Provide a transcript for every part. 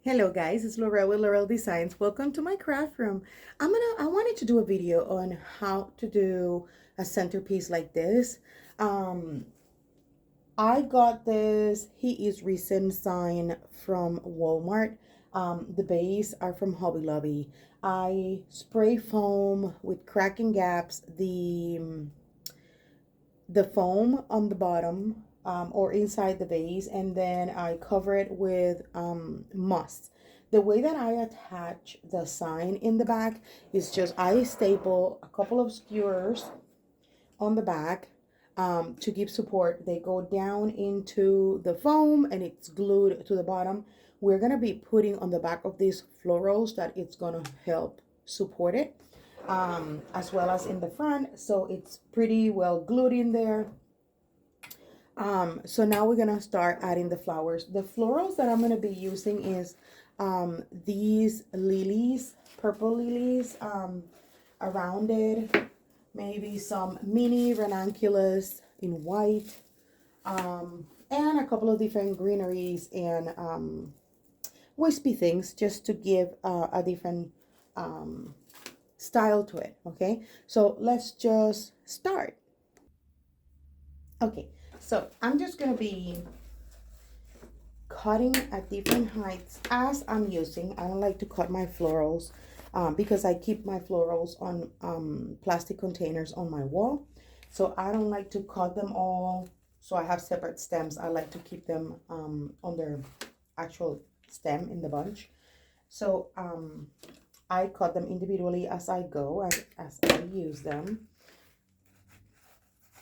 Hello guys, it's Laurel with Laurel Designs. Welcome to my craft room. I wanted to do a video on how to do a centerpiece like this. Um I got this He Is Recent sign from Walmart. The base are from Hobby Lobby. I spray foam with cracking gaps the foam on the bottom, or inside the vase, and then I cover it with moss. The way that I attach the sign in the back is just I staple a couple of skewers on the back, to give support. They go down into the foam and it's glued to the bottom. We're going to be putting on the back of these florals that it's going to help support it, as well as in the front, so it's pretty well glued in there. So now we're gonna start adding the flowers. The florals that I'm gonna be using is these lilies, purple lilies, around it, maybe some mini ranunculus in white, and a couple of different greeneries and wispy things, just to give a different style to it. Okay, so let's just start. Okay, so I'm just gonna be cutting at different heights as I'm using. I don't like to cut my florals, because I keep my florals on plastic containers on my wall. So I don't like to cut them all. So I have separate stems. I like to keep them on their actual stem in the bunch. So I cut them individually as I go, as I use them.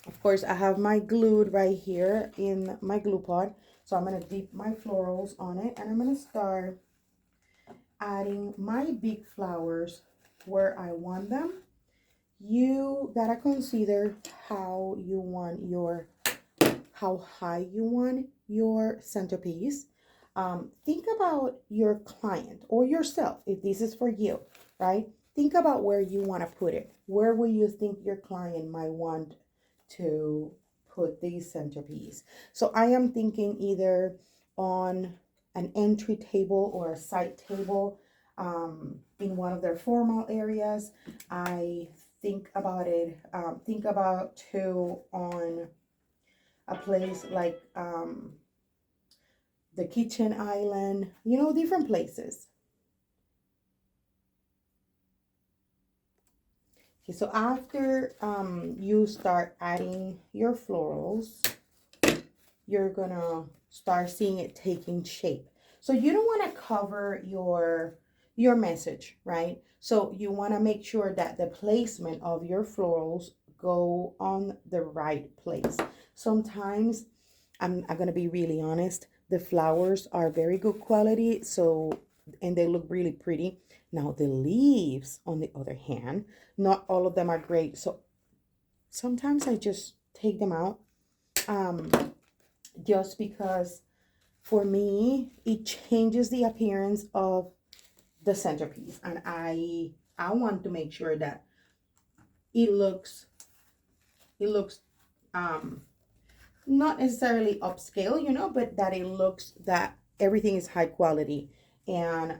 Of course, I have my glued right here in my glue pot. So I'm going to dip my florals on it, and I'm going to start adding my big flowers where I want them. You gotta consider how high you want your centerpiece. Think about your client or yourself, if this is for you, right? Think about where you want to put it. Where will you think your client might want to put the centerpiece? So I am thinking either on an entry table or a side table, in one of their formal areas. I think about it, think about too on a place like the kitchen island, different places. Okay, so after you start adding your florals, you're gonna start seeing it taking shape. So you don't want to cover your message, right? So you want to make sure that the placement of your florals go on the right place. Sometimes, I'm going to be really honest, the flowers are very good quality, so, and they look really pretty. Now the leaves, on the other hand, not all of them are great. So sometimes I just take them out, um, just because for me it changes the appearance of the centerpiece, and I want to make sure that it looks um not necessarily upscale, but that it looks that everything is high quality and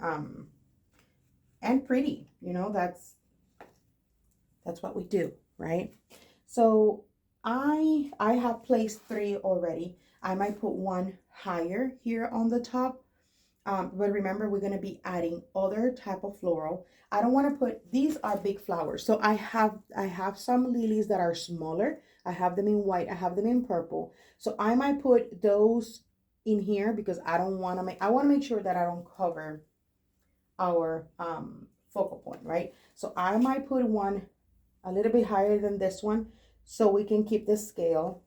pretty. That's what we do, right? So I have placed 3 already. I might put one higher here on the top. But remember, we're going to be adding other type of floral. I don't want to put, these are big flowers. So I have some lilies that are smaller. I have them in white. I have them in purple. So I might put those in here because I want to make sure that I don't cover our focal point, right? So I might put one a little bit higher than this one so we can keep the scale.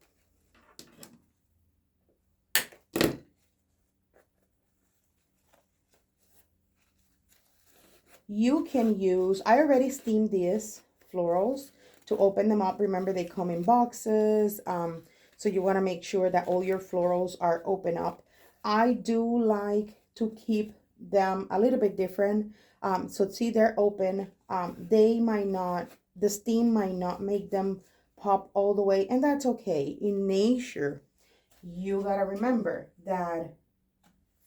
You can use, I already steamed these florals to open them up. Remember, they come in boxes. So you want to make sure that all your florals are open up. I do like to keep them a little bit different. So see, they're open. The steam might not make them pop all the way, and that's okay. In nature, you gotta remember that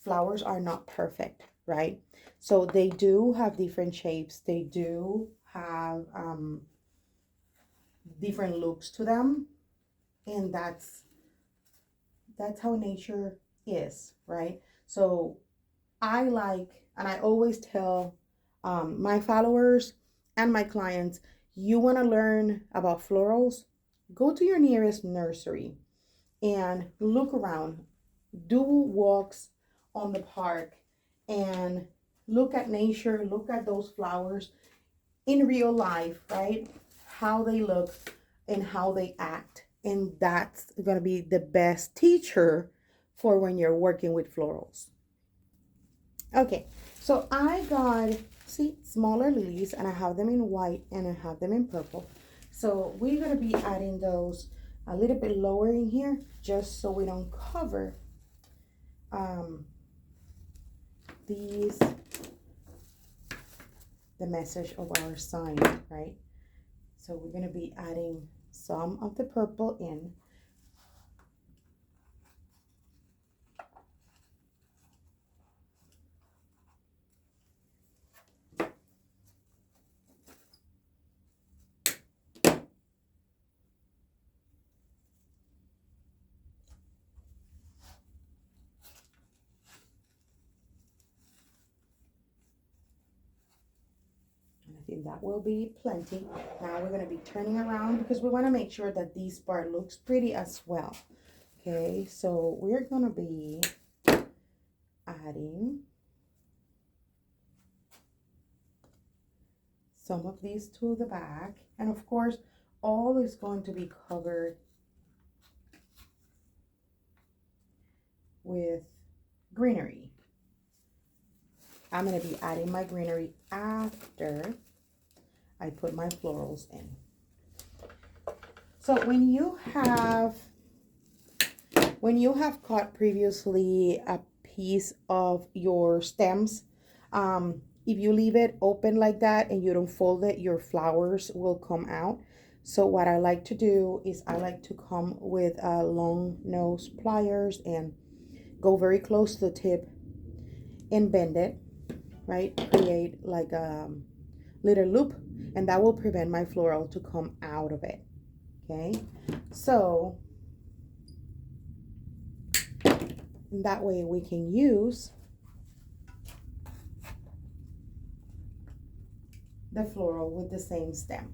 flowers are not perfect, right? So they do have different shapes. They do have different looks to them. And that's how nature is, right? So I like, and I always tell my followers and my clients, you want to learn about florals, go to your nearest nursery and look around, do walks on the park, and look at nature, look at those flowers in real life, right? How they look and how they act. And that's going to be the best teacher for when you're working with florals. Okay, so I got, see, smaller lilies, and I have them in white and I have them in purple. So we're going to be adding those a little bit lower in here, just so we don't cover these, the message of our sign, right? So we're going to be adding some of the purple in. I think that will be plenty. Now we're going to be turning around because we want to make sure that this part looks pretty as well. Okay, so we're going to be adding some of these to the back. And of course, all is going to be covered with greenery. I'm going to be adding my greenery after I put my florals in. So when you have cut previously a piece of your stems, if you leave it open like that and you don't fold it, your flowers will come out. So what I like to do is I like to come with long nose pliers and go very close to the tip and bend it, right? Create like a little loop, and that will prevent my floral to come out of it. Okay, so that way we can use the floral with the same stem.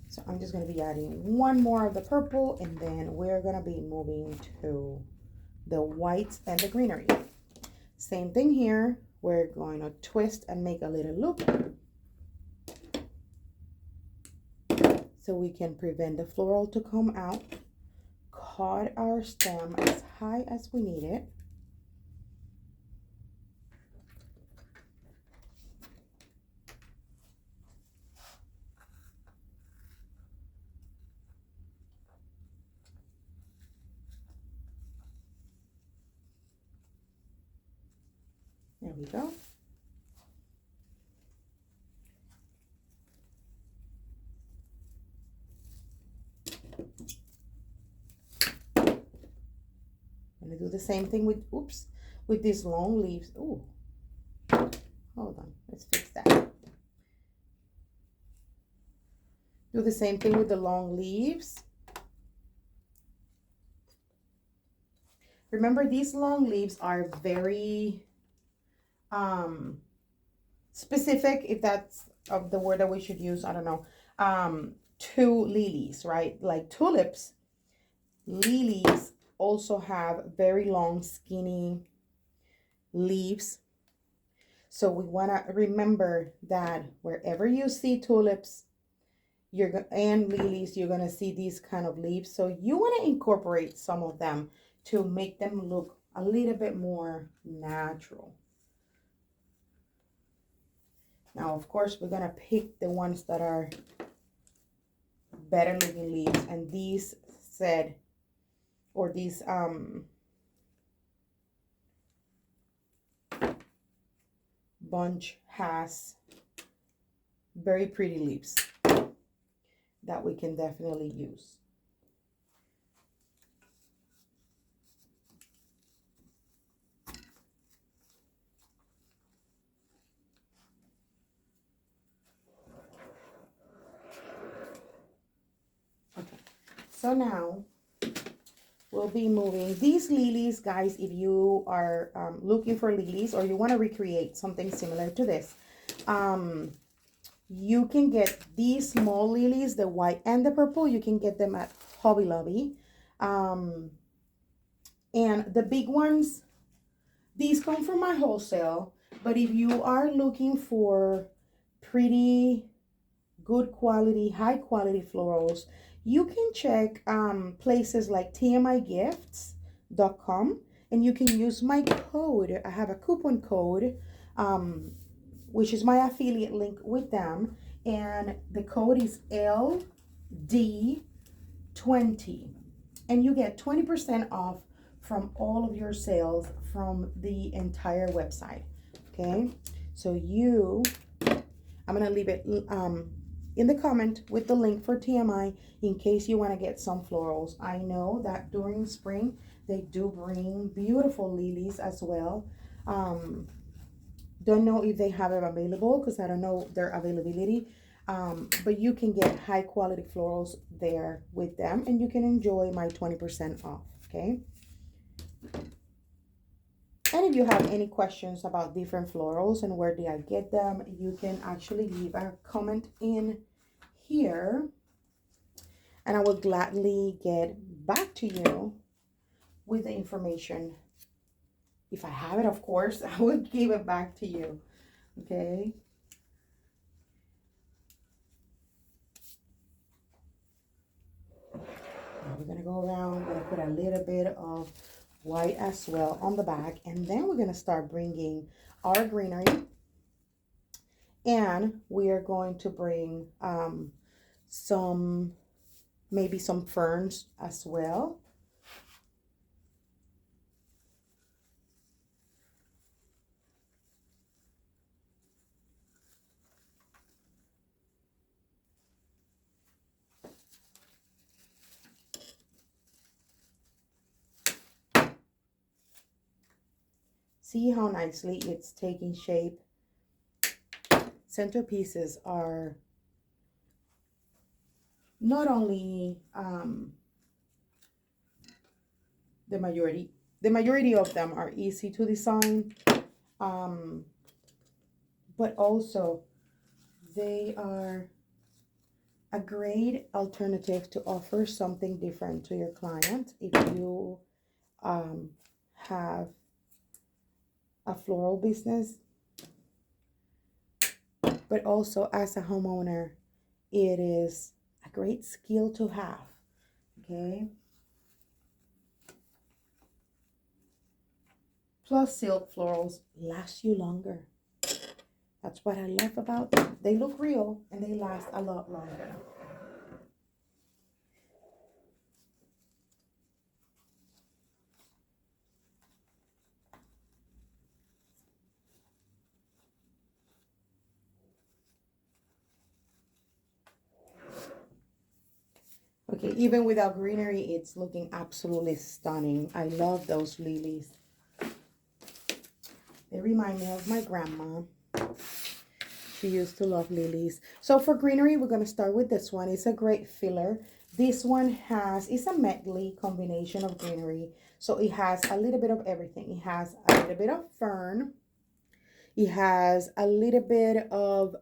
So I'm just going to be adding one more of the purple, and then we're going to be moving to the whites and the greenery. Same thing here. We're going to twist and make a little loop so we can prevent the floral to come out. Cut our stem as high as we need it. There we go. I'm gonna do the same thing with, oops, with these long leaves. Ooh, hold on, let's fix that. Do the same thing with the long leaves. Remember, these long leaves are very specific, if that's the word that we should use, I don't know, to lilies, right? Like tulips, lilies also have very long, skinny leaves. So we want to remember that wherever you see tulips and lilies, you're going to see these kind of leaves. So you want to incorporate some of them to make them look a little bit more natural. Now, of course, we're going to pick the ones that are better looking leaves. And these bunch has very pretty leaves that we can definitely use. So now we'll be moving these lilies, guys. If you are looking for lilies or you want to recreate something similar to this, you can get these small lilies, the white and the purple. You can get them at Hobby Lobby. And the big ones, these come from my wholesale. But if you are looking for pretty good quality, high quality florals, you can check places like tmigifts.com, and you can use my code. I have a coupon code, which is my affiliate link with them, and the code is LD20, and you get 20% off from all of your sales from the entire website. Okay, so I'm gonna leave it in the comment with the link for TMI in case you want to get some florals. I know that during spring they do bring beautiful lilies as well. Don't know if they have it available because I don't know their availability, but you can get high quality florals there with them, and you can enjoy my 20% off. Okay, and if you have any questions about different florals and where did I get them, you can actually leave a comment in here, and I will gladly get back to you with the information. If I have it, of course, I will give it back to you. Okay. Now we're gonna go around. We're gonna put a little bit of white as well on the back, and then we're gonna start bringing our greenery, and we are going to bring maybe some ferns as well. See how nicely it's taking shape. Centerpieces are not only the majority of them are easy to design, but also they are a great alternative to offer something different to your client if you have a floral business, but also as a homeowner, it is a great skill to have. Okay. Plus, silk florals last you longer. That's what I love about them. They look real and they last a lot longer. Okay, even without greenery, it's looking absolutely stunning. I love those lilies. They remind me of my grandma. She used to love lilies. So for greenery, we're going to start with this one. It's a great filler. This one it's a medley combination of greenery. So it has a little bit of everything. It has a little bit of fern. It has a little bit of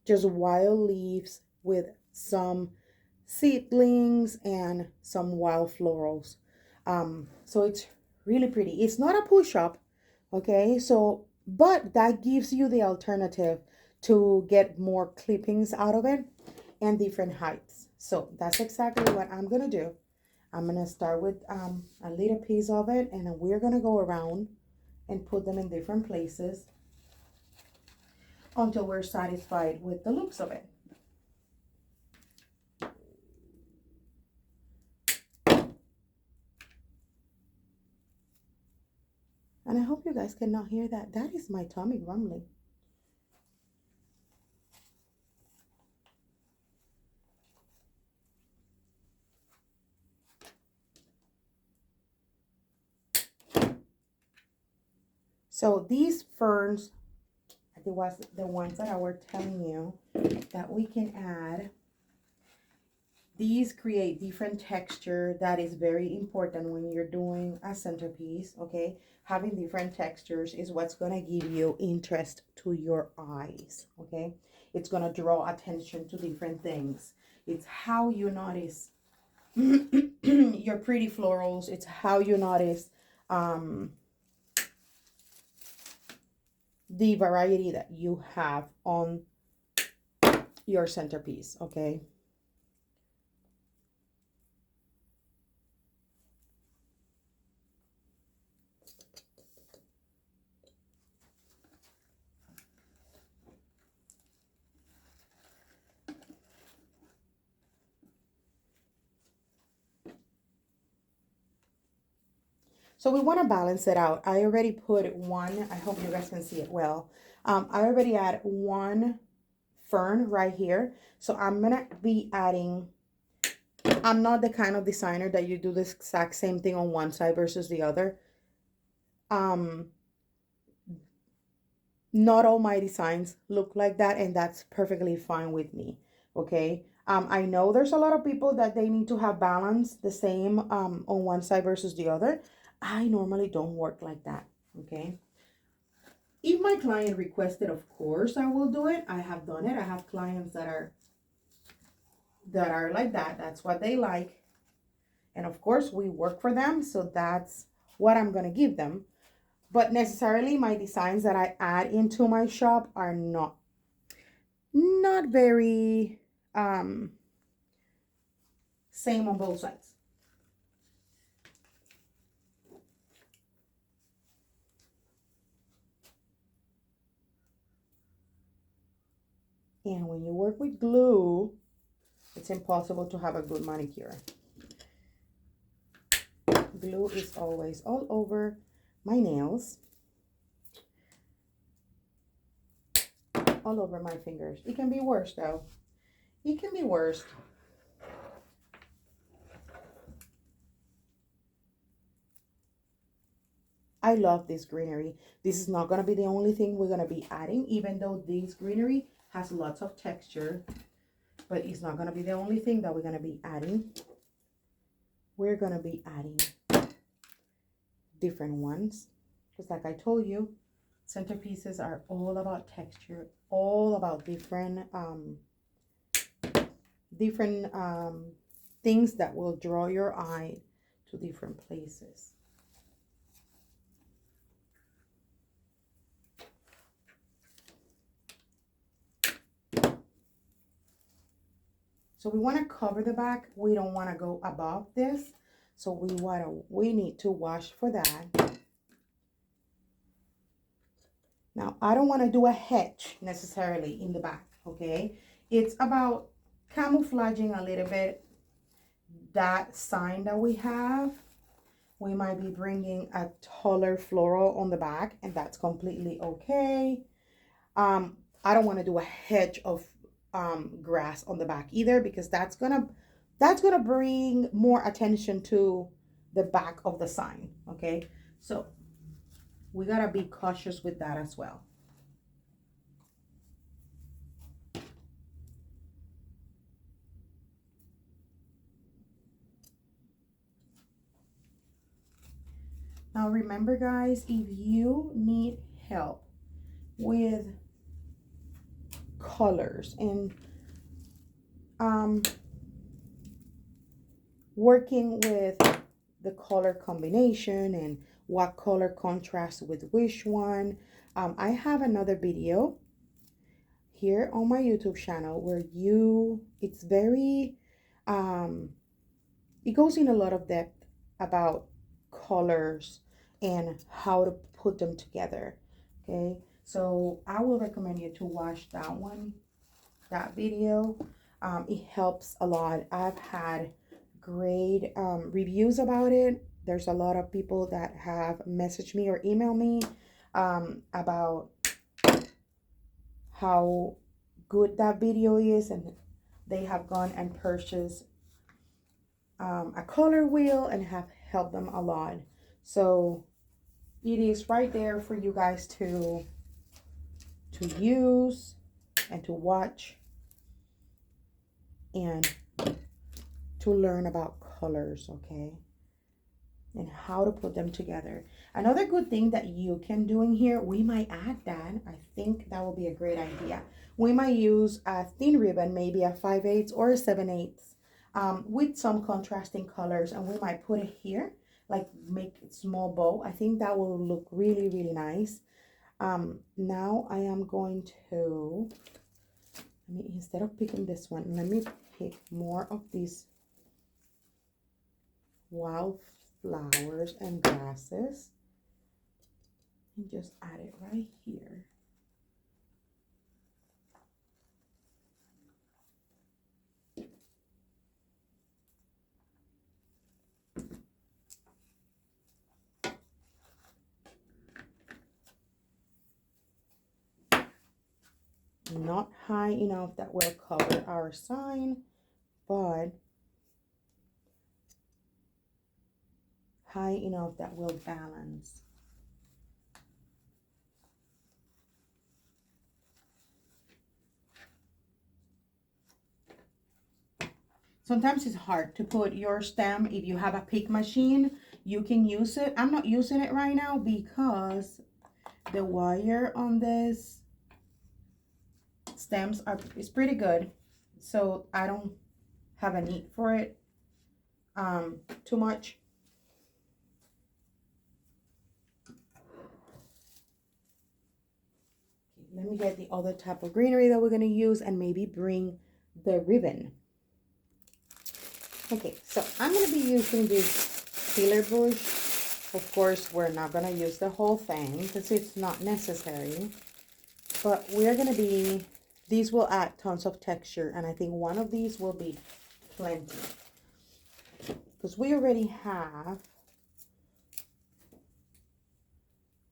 just wild leaves with some seedlings and some wild florals. So it's really pretty. It's not a push-up, okay? So, but that gives you the alternative to get more clippings out of it and different heights. So that's exactly what I'm gonna do. I'm gonna start with a little piece of it, and then we're gonna go around and put them in different places until we're satisfied with the looks of it. And I hope you guys cannot hear that. That is my tummy grumbling. So these ferns, it was the ones that I was telling you that we can add. these create different texture. That is very important when you're doing a centerpiece, okay? Having different textures is what's going to give you interest to your eyes, okay? It's going to draw attention to different things. It's how you notice your pretty florals. It's how you notice the variety that you have on your centerpiece, okay? So we want to balance it out. I already put one. I hope you guys can see it well. I already add one fern right here. So I'm going to be adding, I'm not the kind of designer that you do this exact same thing on one side versus the other. Not all my designs look like that, and that's perfectly fine with me, okay? I know there's a lot of people that they need to have balance the same on one side versus the other. I normally don't work like that, okay? If my client requested, of course, I will do it. I have done it. I have clients that are like that. That's what they like. And of course, we work for them, so that's what I'm going to give them. But necessarily my designs that I add into my shop are not very same on both sides. And when you work with glue, it's impossible to have a good manicure. Glue is always all over my nails, all over my fingers. It can be worse though. It can be worse. I love this greenery. This is not going to be the only thing we're going to be adding, even though this greenery has lots of texture, but it's not going to be the only thing that we're going to be adding. We're going to be adding different ones, because like I told you, centerpieces are all about texture, all about different things that will draw your eye to different places. So we want to cover the back. We don't want to go above this. So we need to wash for that. Now, I don't want to do a hedge necessarily in the back, okay? It's about camouflaging a little bit that sign that we have. We might be bringing a taller floral on the back, and that's completely okay. I don't want to do a hedge of grass on the back either, because that's gonna bring more attention to the back of the sign, okay? So we gotta be cautious with that as well. Now remember guys, if you need help with colors and working with the color combination and what color contrasts with which one, I have another video here on my YouTube channel where it's very it goes in a lot of depth about colors and how to put them together, okay? So I will recommend you to watch that video. It helps a lot. I've had great reviews about it. There's a lot of people that have messaged me or emailed me about how good that video is, and they have gone and purchased a color wheel and have helped them a lot. So it is right there for you guys to use and to watch and to learn about colors, okay? And how to put them together. Another good thing that you can do in here, we might add that. I think that will be a great idea. We might use a thin ribbon, maybe a 5/8 or a 7/8, with some contrasting colors, and we might put it here, like make a small bow. I think that will look really, really nice. Now I am going to, instead of picking this one, let me pick more of these wildflowers and grasses and just add it right here. Not high enough that will cover our sign, but high enough that will balance. Sometimes it's hard to put your stem. If you have a pick machine, you can use it. I'm not using it right now because the wire on this stems is pretty good, so I don't have a need for it too much. Let me get the other type of greenery that we're going to use and maybe bring the ribbon. Okay, so I'm going to be using this filler bush. Of course, we're not going to use the whole thing because it's not necessary, but we're going to be, these will add tons of texture, and I think one of these will be plenty because we already have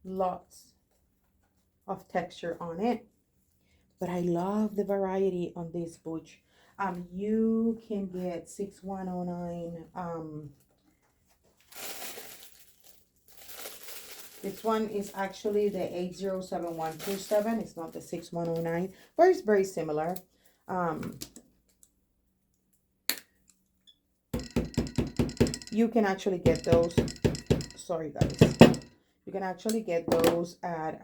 lots of texture on it. But I love the variety on this bush. You can get 6109. This one is actually the 807127. It's not the 6109, but it's very similar. You can actually get those. Sorry, guys. You can actually get those at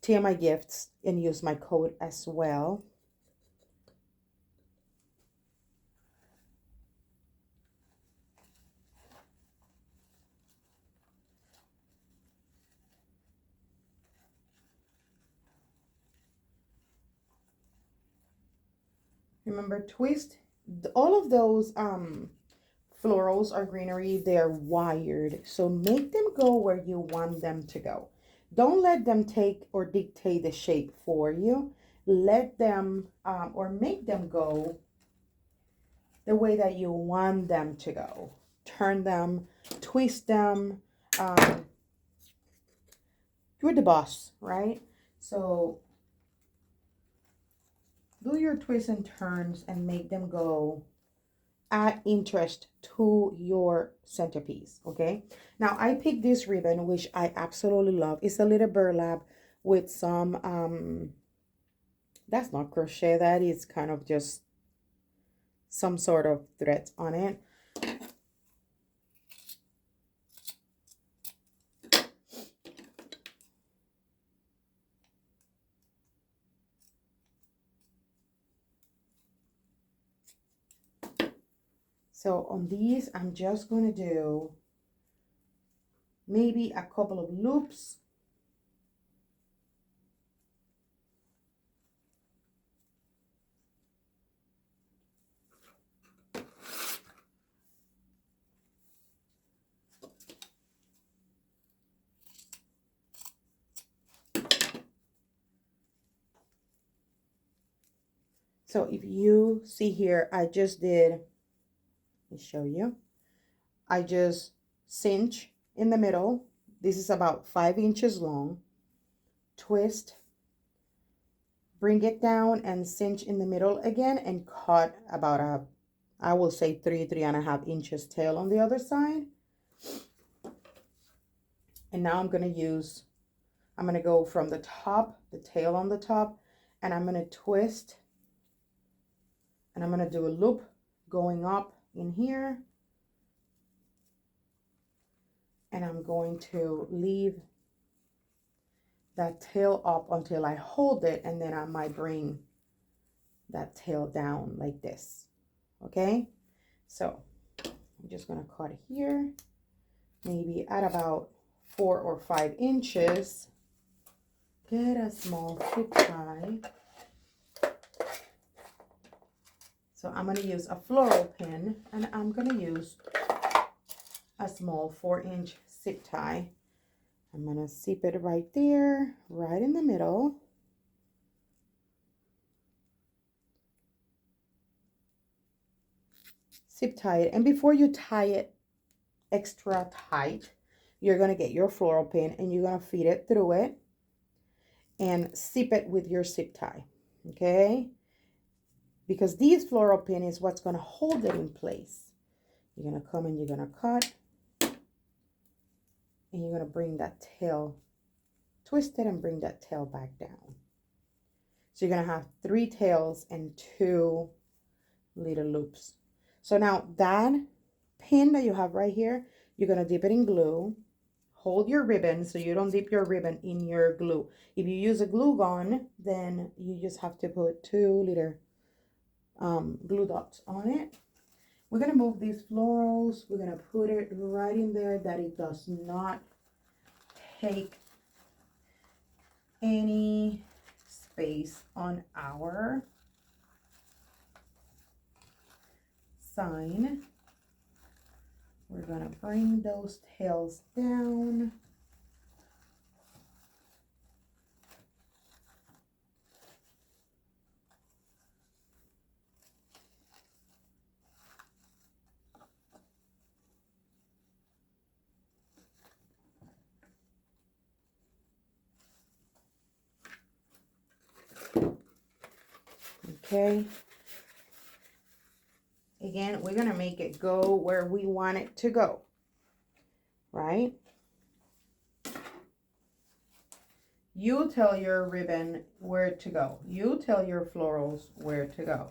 TMI Gifts and use my code as well. Remember, twist. All of those florals are greenery. They're wired, so make them go where you want them to go. Don't let them take or dictate the shape for you. Let them or make them go the way that you want them to go. Turn them, twist them. You're the boss, right? So do your twists and turns and make them go, add interest to your centerpiece. Okay, now I picked this ribbon, which I absolutely love. It's a little burlap with some that's not crochet, that is kind of just some sort of threads on it. So on these, I'm just going to do maybe a couple of loops. So if you see here, I just did, let me show you. I just cinch in the middle. This is about 5 inches long. Twist, bring it down and cinch in the middle again and cut about a, I will say 3.5 inches tail on the other side. And now I'm going to go from the top, the tail on the top, and I'm going to twist, and I'm going to do a loop going up in here. And I'm going to leave that tail up until I hold it, and then I might bring that tail down like this. Okay, so I'm just gonna cut here, maybe at about 4 or 5 inches. Get a small zip tie. So I'm gonna use a floral pin, and I'm gonna use a small 4-inch zip tie. I'm gonna zip it right there, right in the middle. Zip tie it, and before you tie it extra tight, you're gonna get your floral pin and you're gonna feed it through it and zip it with your zip tie, okay? Because these floral pin is what's gonna hold it in place. You're gonna come and you're gonna cut, and you're gonna bring that tail, twist it and bring that tail back down. So you're gonna have 3 tails and 2 little loops. So now that pin that you have right here, you're gonna dip it in glue. Hold your ribbon so you don't dip your ribbon in your glue. If you use a glue gun, then you just have to put 2 little glue dots on it. We're gonna move these florals. We're gonna put it right in there that it does not take any space on our sign. We're gonna bring those tails down. Okay. Again, we're gonna make it go where we want it to go, right? You tell your ribbon where to go. You tell your florals where to go.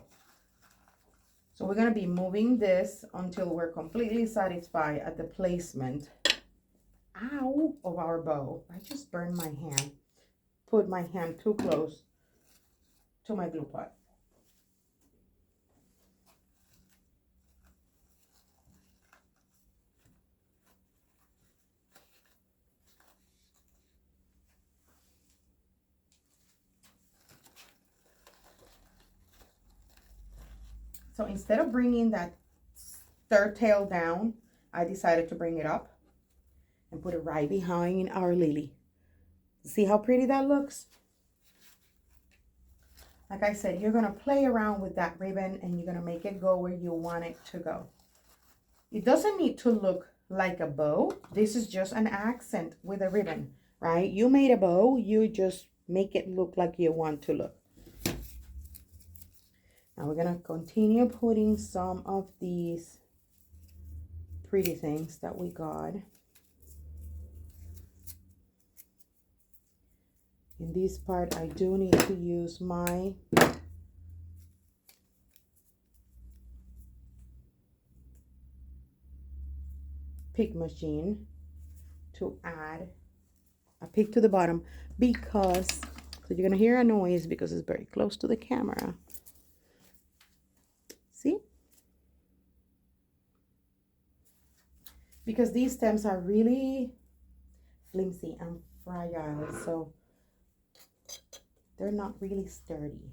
So we're gonna be moving this until we're completely satisfied at the placement, ow, of our bow. I just burned my hand. Put my hand too close to my glue pot. So instead of bringing that 3rd tail down, I decided to bring it up and put it right behind our lily. See how pretty that looks? Like I said, you're gonna play around with that ribbon and you're gonna make it go where you want it to go. It doesn't need to look like a bow. This is just an accent with a ribbon, right? You made a bow, you just make it look like you want to look. Now we're gonna continue putting some of these pretty things that we got. In this part, I do need to use my pick machine to add a pick to the bottom, because, so you're gonna hear a noise because it's very close to the camera. See? Because these stems are really flimsy and fragile, so they're not really sturdy.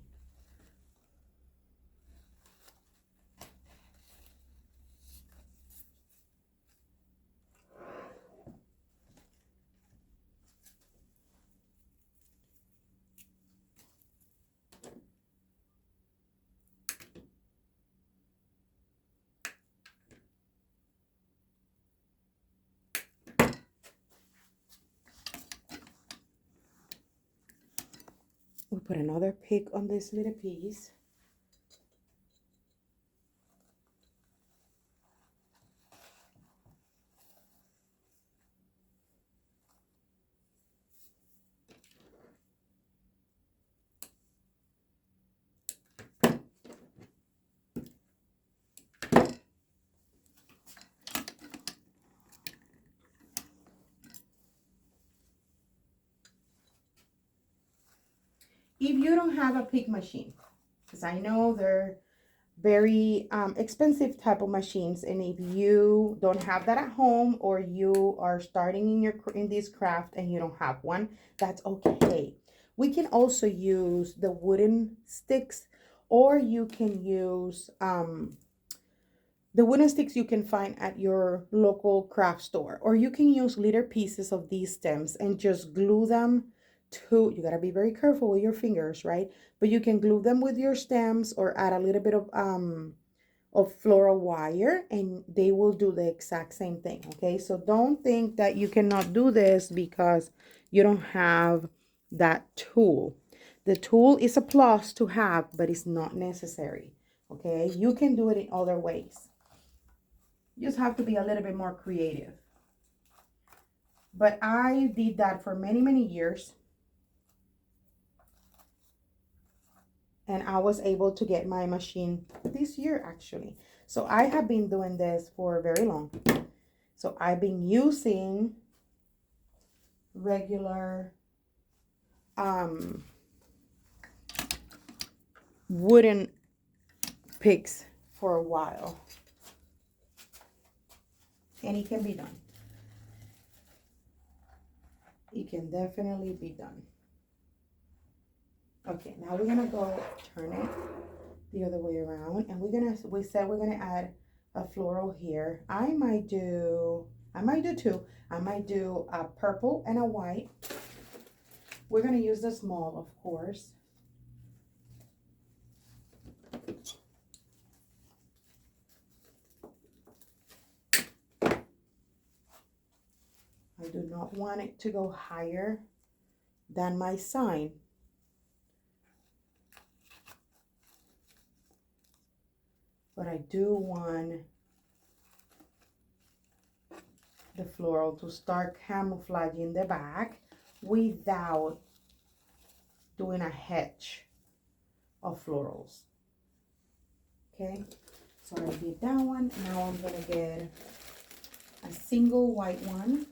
We put another pick on this little piece. if you don't have a pick machine, because I know they're very expensive type of machines, and if you don't have that at home, or you are starting in this craft and you don't have one, that's okay. We can also use the wooden sticks, or you can use the wooden sticks you can find at your local craft store, or you can use little pieces of these stems and just glue them to, you gotta be very careful with your fingers, right? But you can glue them with your stems, or add a little bit of floral wire, and they will do the exact same thing. Okay, so don't think that you cannot do this because you don't have that tool. The tool is a plus to have, but it's not necessary. Okay, you can do it in other ways. You just have to be a little bit more creative. But I did that for many, many years. And I was able to get my machine this year, actually. So I have been doing this for very long. So I've been using regular wooden picks for a while. And it can be done. It can definitely be done. Okay, now we're gonna go turn it the other way around, and we said we're gonna add a floral here. I might do two. I might do a purple and a white. We're gonna use the small, of course. I do not want it to go higher than my sign. But I do want the floral to start camouflaging the back without doing a hedge of florals. Okay, so I did that one. Now I'm gonna get a single white one.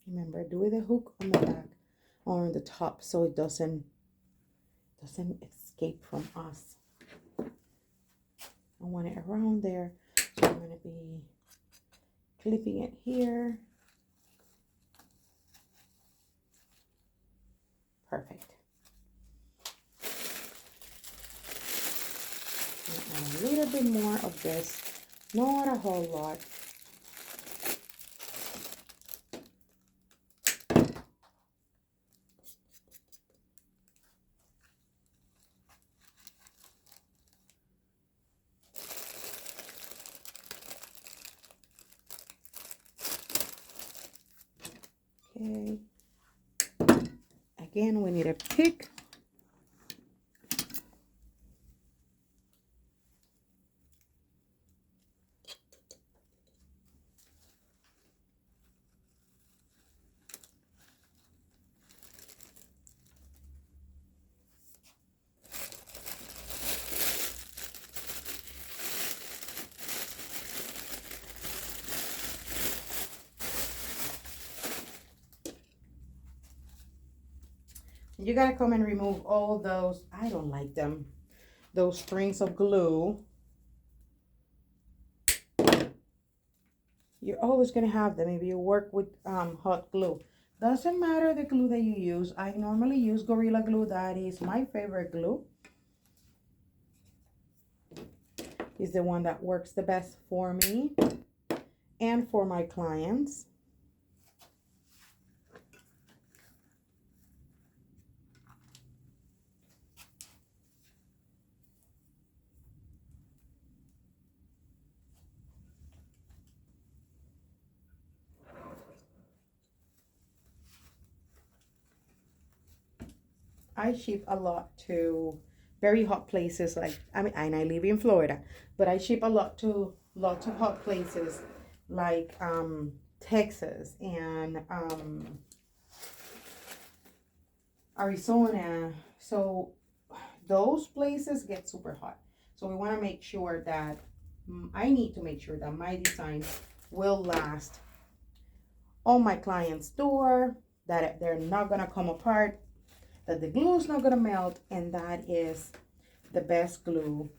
Remember, do with a hook on the back or on the top so it doesn't escape from us. I want it around there, so I'm going to be clipping it here. Perfect. And a little bit more of this, not a whole lot. Okay. Again, we need a pick. You gotta come and remove all those, I don't like them, those strings of glue. You're always gonna have them if you work with hot glue. Doesn't matter the glue that you use. I normally use Gorilla Glue. That is my favorite glue. It's the one that works the best for me and for my clients. I ship a lot to very hot places, like, I mean, and I live in Florida, but I ship a lot to lots of hot places like Texas and Arizona. So those places get super hot. So we want to make sure that I need to make sure that my design will last on my client's door, that they're not going to come apart, that the glue is not going to melt, and that is the best glue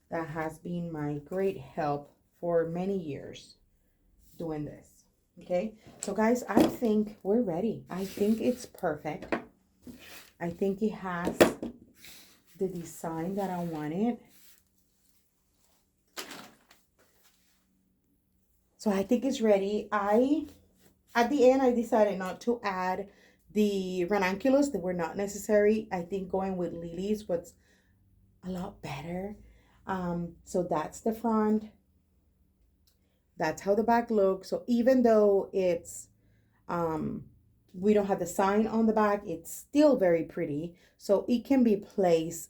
that has been my great help for many years doing this. Okay, so guys, I think we're ready. I think it's perfect. I think it has the design that I wanted. So I think it's ready. At the end, I decided not to add the ranunculus. That were not necessary. I think going with lilies was a lot better. So that's the front. That's how the back looks. So even though it's we don't have the sign on the back, it's still very pretty. So it can be placed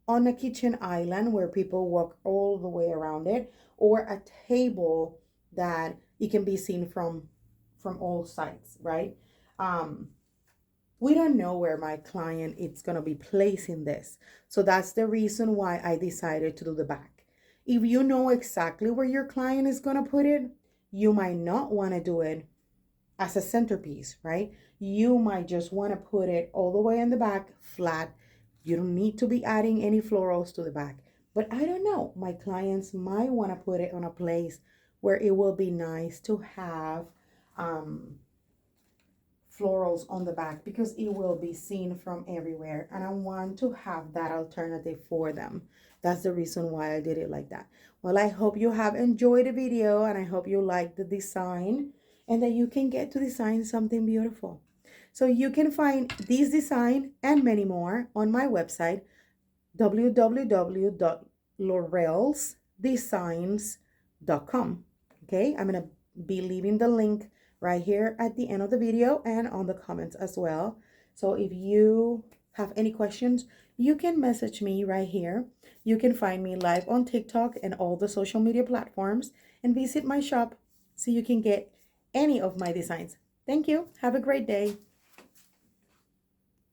on a kitchen island where people walk all the way around it, or a table that it can be seen from all sides, right? We don't know where my client is going to be placing this. So that's the reason why I decided to do the back. If you know exactly where your client is going to put it, you might not want to do it as a centerpiece, right? You might just want to put it all the way in the back, flat. You don't need to be adding any florals to the back. But I don't know. My clients might want to put it on a place where it will be nice to have florals on the back, because it will be seen from everywhere, and I want to have that alternative for them. That's the reason why I did it like that. Well, I hope you have enjoyed the video, and I hope you like the design and that you can get to design something beautiful. So you can find this design and many more on my website, www.laurelsdesigns.com. Okay, I'm going to be leaving the link right here at the end of the video and on the comments as well. So if you have any questions, you can message me right here. You can find me live on TikTok and all the social media platforms, and visit my shop so you can get any of my designs. Thank you. Have a great day.